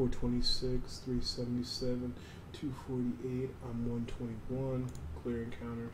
426, 377, 248. I'm 121. Clear encounters.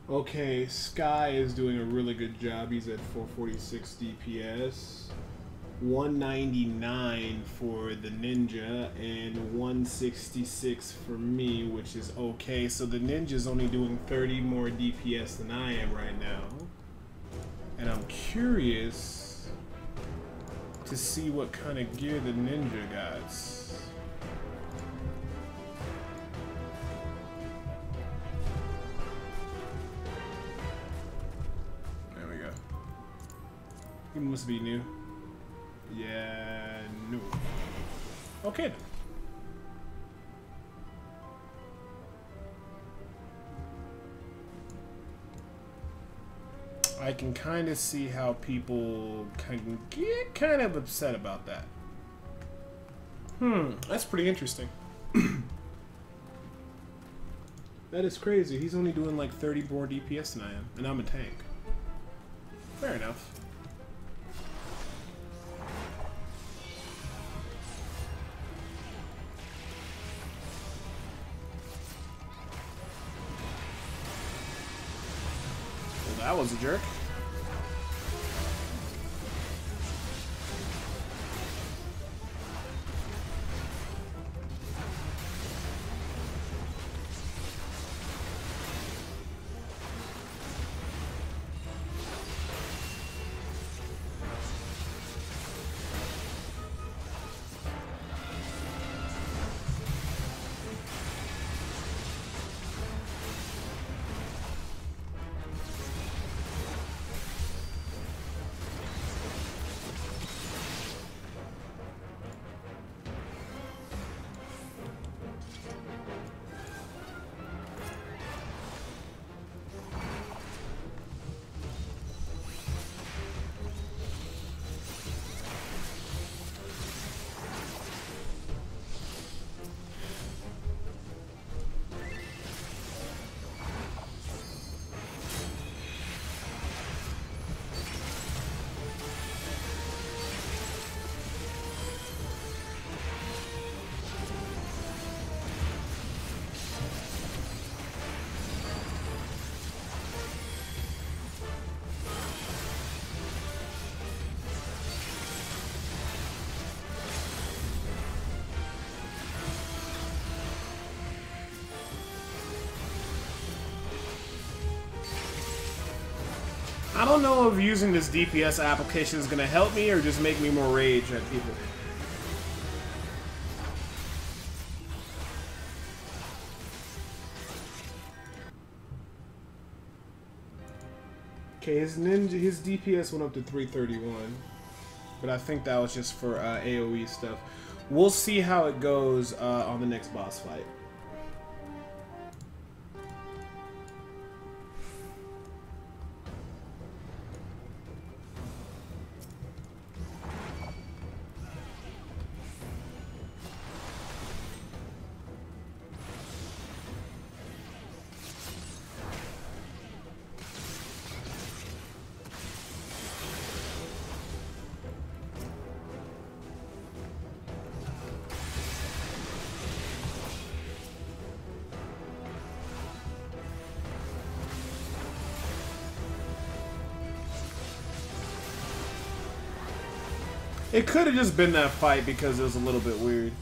Okay, Sky is doing a really good job. He's at 446 DPS, 199 for the Ninja, and 166 for me, which is okay. So the Ninja's only doing 30 more DPS than I am right now. And I'm curious to see what kind of gear the Ninja got. He must be new. Yeah, no. Okay then. I can kind of see how people can get kind of upset about that. That's pretty interesting. That is crazy. He's only doing like 30 more DPS than I am, and I'm a tank. Fair enough. Well, that was a jerk. I don't know if using this DPS application is gonna help me or just make me more rage at people. Okay, his DPS went up to 331, but I think that was just for AoE stuff. We'll see how it goes on the next boss fight. It could have just been that fight because it was a little bit weird.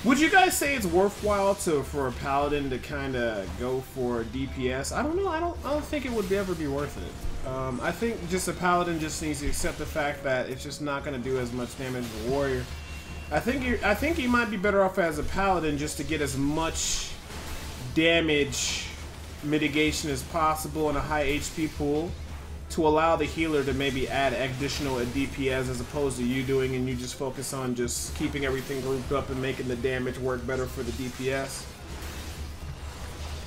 Would you guys say it's worthwhile for a paladin to kind of go for DPS? I don't know. I don't think it would ever be worth it. I think just a paladin just needs to accept the fact that it's just not going to do as much damage as a warrior. I think you might be better off as a paladin just to get as much damage mitigation as possible in a high HP pool, to allow the healer to maybe add additional DPS as opposed to you doing, and you just focus on just keeping everything grouped up and making the damage work better for the DPS.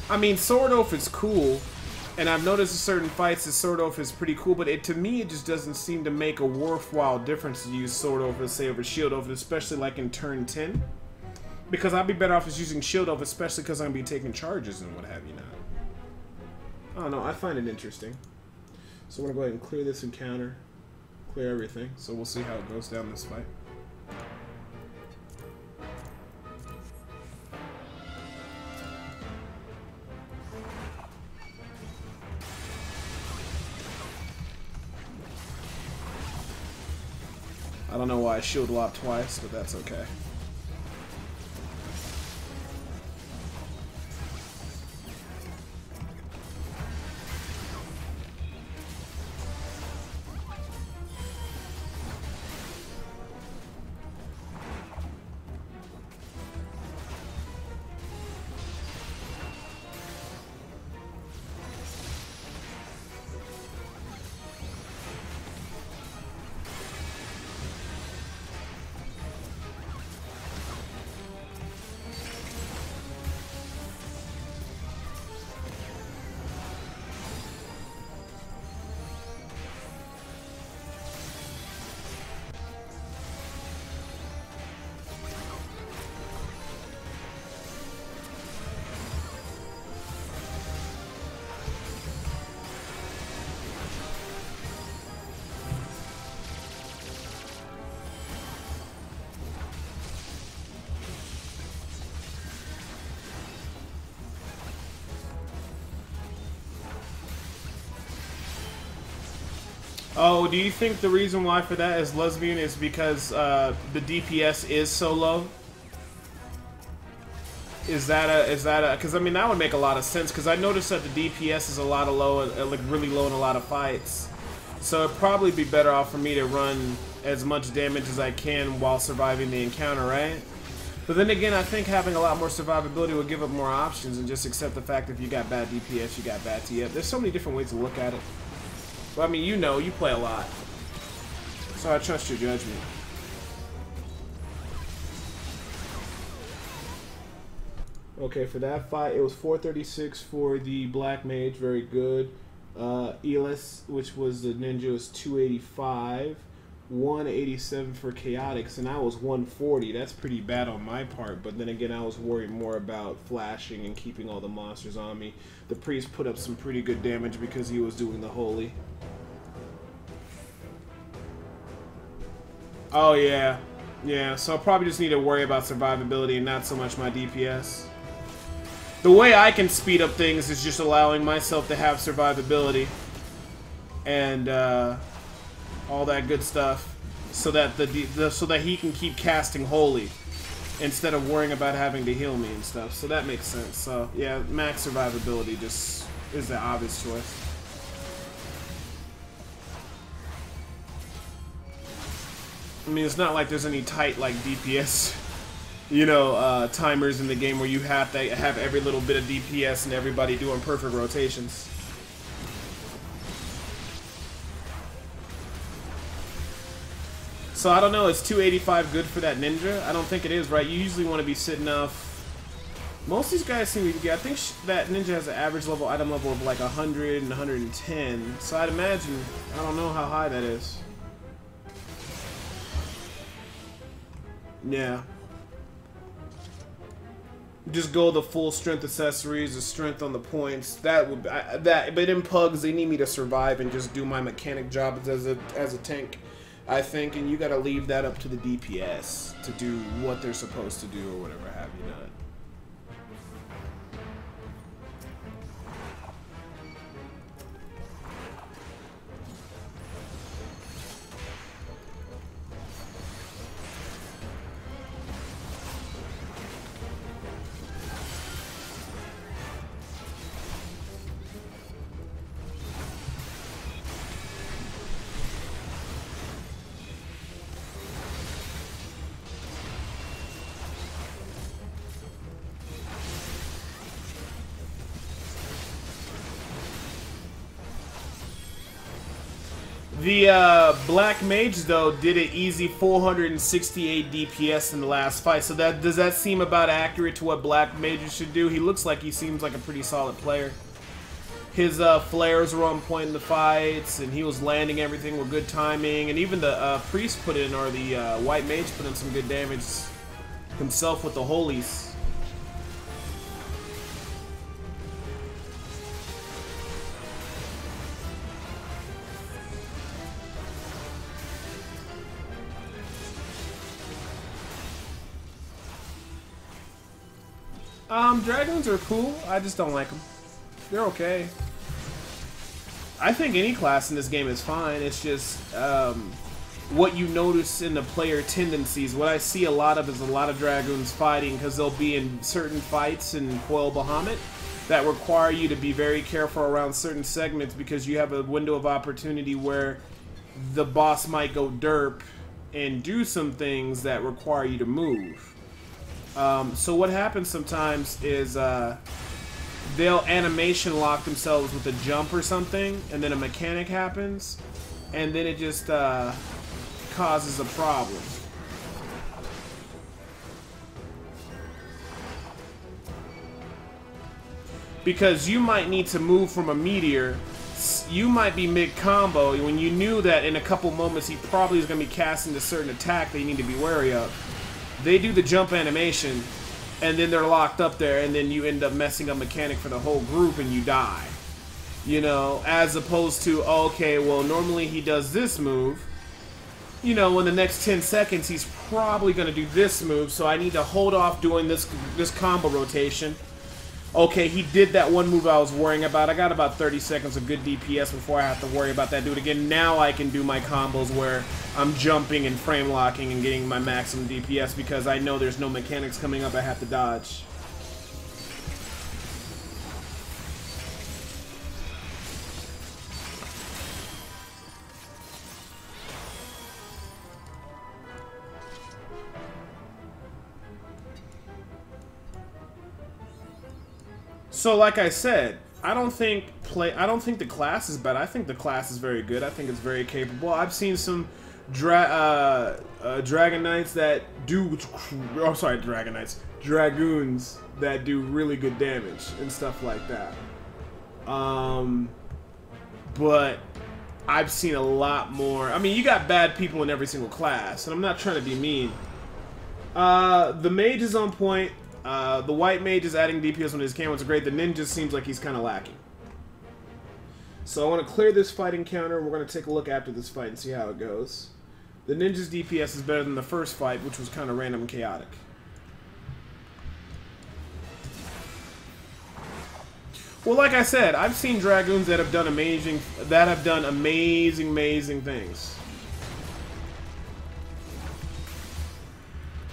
I mean, Sword Oath is cool, and I've noticed in certain fights that Sword Oath is pretty cool, but to me it just doesn't seem to make a worthwhile difference to use Sword Oath, let's say, over Shield Oath, especially like in turn 10. Because I'd be better off just using Shield Oath, especially because I'm going to be taking charges and what have you now. I don't know, I find it interesting. So I'm going to go ahead and clear this encounter, clear everything, so we'll see how it goes down this fight. I don't know why I shield locked twice, but that's okay. Oh, do you think the reason why for that is lesbian is because the DPS is so low? Is that a, because I mean that would make a lot of sense, because I noticed that the DPS is a lot of low, like really low in a lot of fights. So it'd probably be better off for me to run as much damage as I can while surviving the encounter, right? But then again, I think having a lot more survivability will give up more options, and just accept the fact that if you got bad DPS, you got bad TF. There's so many different ways to look at it. Well, I mean, you know, you play a lot, so I trust your judgment. Okay, for that fight, it was 436 for the Black Mage, very good. Elis, which was the ninja, was 285. 187 for Chaotix, and I was 140. That's pretty bad on my part, but then again, I was worried more about flashing and keeping all the monsters on me. The priest put up some pretty good damage because he was doing the holy. Oh yeah, yeah, so I'll probably just need to worry about survivability and not so much my DPS. The way I can speed up things is just allowing myself to have survivability and all that good stuff, so that so that he can keep casting holy instead of worrying about having to heal me and stuff. So that makes sense. So yeah, max survivability just is the obvious choice. I mean, it's not like there's any tight, like, DPS, you know, timers in the game where you have to have every little bit of DPS and everybody doing perfect rotations. So, I don't know, is 285 good for that ninja? I don't think it is, right? You usually want to be sitting off. Most of these guys seem to be, I think that ninja has an average level, item level of like 100 and 110. So, I'd imagine, I don't know how high that is. Yeah. Just go the full strength accessories, the strength on the points. That would but in pugs they need me to survive and just do my mechanic job as a tank, I think, and you got to leave that up to the DPS to do what they're supposed to do or whatever have you not. The Black Mage, though, did an easy 468 DPS in the last fight. So does that seem about accurate to what Black Mages should do? He looks like he seems like a pretty solid player. His flares were on point in the fights, and he was landing everything with good timing. And even the Priest put in, or the White Mage put in some good damage himself with the Holies. Dragoons are cool. I just don't like them. They're okay. I think any class in this game is fine. It's just what you notice in the player tendencies. What I see a lot of is a lot of Dragoons fighting because they'll be in certain fights in Coil Bahamut that require you to be very careful around certain segments because you have a window of opportunity where the boss might go derp and do some things that require you to move. So what happens sometimes is they'll animation lock themselves with a jump or something, and then a mechanic happens, and then it just causes a problem. Because you might need to move from a meteor, you might be mid-combo when you knew that in a couple moments he probably is going to be casting a certain attack that you need to be wary of. They do the jump animation, and then they're locked up there, and then you end up messing up mechanic for the whole group, and you die. You know, as opposed to, okay, well, normally he does this move. You know, in the next 10 seconds, he's probably going to do this move, so I need to hold off doing this combo rotation. Okay, he did that one move I was worrying about. I got about 30 seconds of good DPS before I have to worry about that. Do it again. Now I can do my combos where I'm jumping and frame locking and getting my maximum DPS because I know there's no mechanics coming up I have to dodge. So, like I said, I don't think the class is bad. I think the class is very good. I think it's very capable. I've seen some Dragon Knights that do, oh sorry, Dragon Knights, Dragoons that do really good damage and stuff like that. But I've seen a lot more. I mean, you got bad people in every single class, and I'm not trying to be mean. The mage is on point. The white mage is adding DPS when his cannons are great. The ninja seems like he's kind of lacking. So I want to clear this fight encounter. We're going to take a look after this fight and see how it goes. The ninja's DPS is better than the first fight, which was kind of random and chaotic. Well, like I said, I've seen Dragoons that have done amazing things.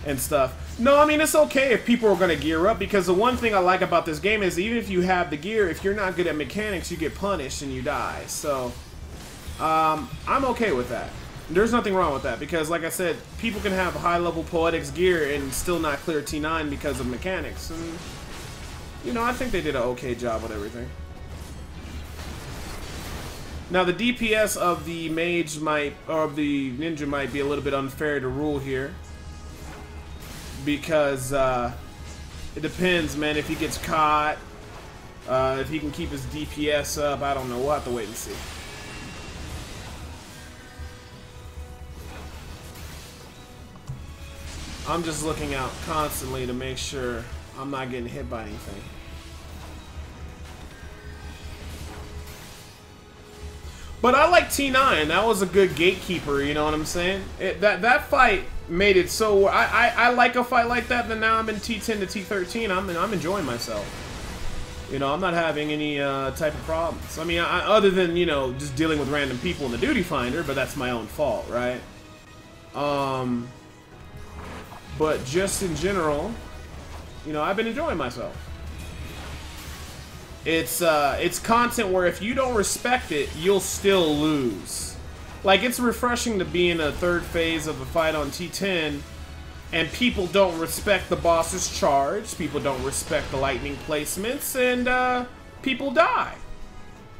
and stuff. No, I mean, it's okay if people are going to gear up, because the one thing I like about this game is even if you have the gear, if you're not good at mechanics, you get punished and you die. So, I'm okay with that. There's nothing wrong with that, because like I said, people can have high-level Poetics gear and still not clear T9 because of mechanics. And, you know, I think they did an okay job with everything. Now, the DPS of the mage might, or of the ninja might be a little bit unfair to rule here. Because it depends, man, if he gets caught, if he can keep his DPS up, I don't know, we'll have to wait and see. I'm just looking out constantly to make sure I'm not getting hit by anything. But I like T9. That was a good gatekeeper, you know what I'm saying? That fight made it so... I like a fight like that, and now I'm in T10 to T13. I'm enjoying myself. You know, I'm not having any type of problems. I mean, other than, you know, just dealing with random people in the duty finder, but that's my own fault, right? But just in general, you know, I've been enjoying myself. It's content where if you don't respect it, you'll still lose. Like, it's refreshing to be in a third phase of a fight on T10, and people don't respect the boss's charge, people don't respect the lightning placements, and people die.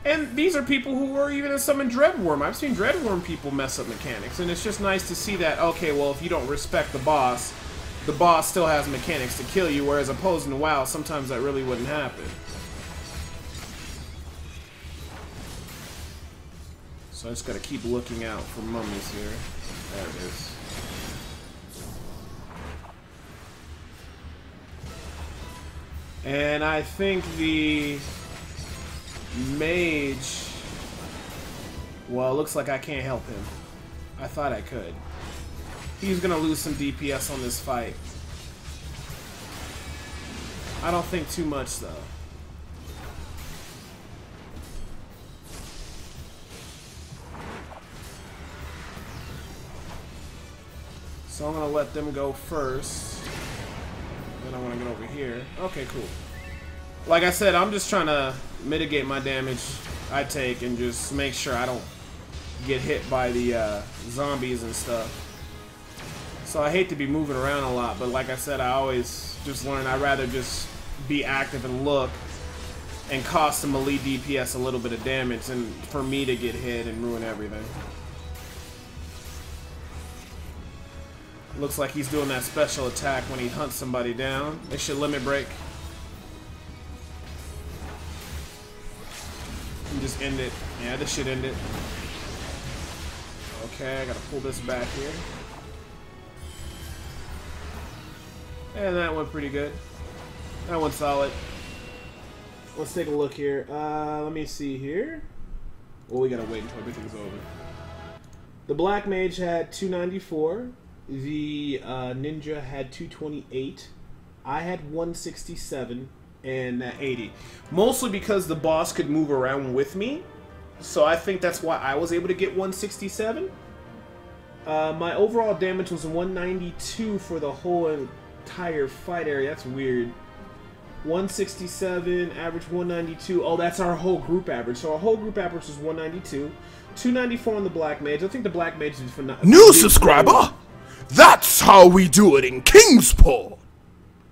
And these are people who were even in summon Dreadworm. I've seen Dreadworm people mess up mechanics, and it's just nice to see that, okay, well, if you don't respect the boss still has mechanics to kill you, whereas opposed in WoW, sometimes that really wouldn't happen. So I just gotta keep looking out for mummies here. There it is. And I think the mage... Well, it looks like I can't help him. I thought I could. He's gonna lose some DPS on this fight. I don't think too much, though. So I'm gonna let them go first. Then I wanna get over here. Okay, cool. Like I said, I'm just trying to mitigate my damage I take and just make sure I don't get hit by the zombies and stuff. So I hate to be moving around a lot, but like I said, I always just learn I'd rather just be active and look and cost some elite DPS a little bit of damage and for me to get hit and ruin everything. Looks like he's doing that special attack when he hunts somebody down. They should limit break. And just end it. Yeah, this should end it. Okay, I gotta pull this back here. And that went pretty good. That went solid. Let's take a look here. Let me see here. Well, we gotta wait until everything's over. The Black Mage had 294. The Ninja had 228. I had 167 and 80. Mostly because the boss could move around with me. So I think that's why I was able to get 167. My overall damage was 192 for the whole entire fight area. That's weird. 167, average 192. Oh, that's our whole group average. So our whole group average was 192. 294 on the Black Mage. I think the Black Mage is phenomenal. New subscriber! That's how we do it in Kingsport!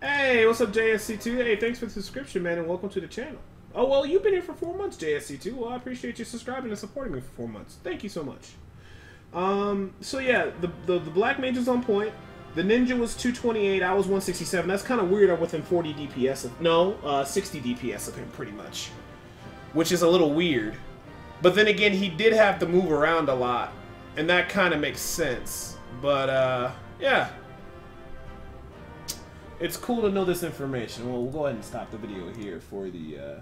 Hey, what's up, JSC2? Hey, thanks for the subscription, man, and welcome to the channel. Oh, well, you've been here for 4 months, JSC2. Well, I appreciate you subscribing and supporting me for 4 months. Thank you so much. So yeah, the Black Mage is on point. The Ninja was 228, I was 167. That's kind of weird. I'm within 40 DPS of... No, 60 DPS of him, pretty much. Which is a little weird. But then again, he did have to move around a lot. And that kind of makes sense. But, yeah. It's cool to know this information. Well, we'll go ahead and stop the video here for the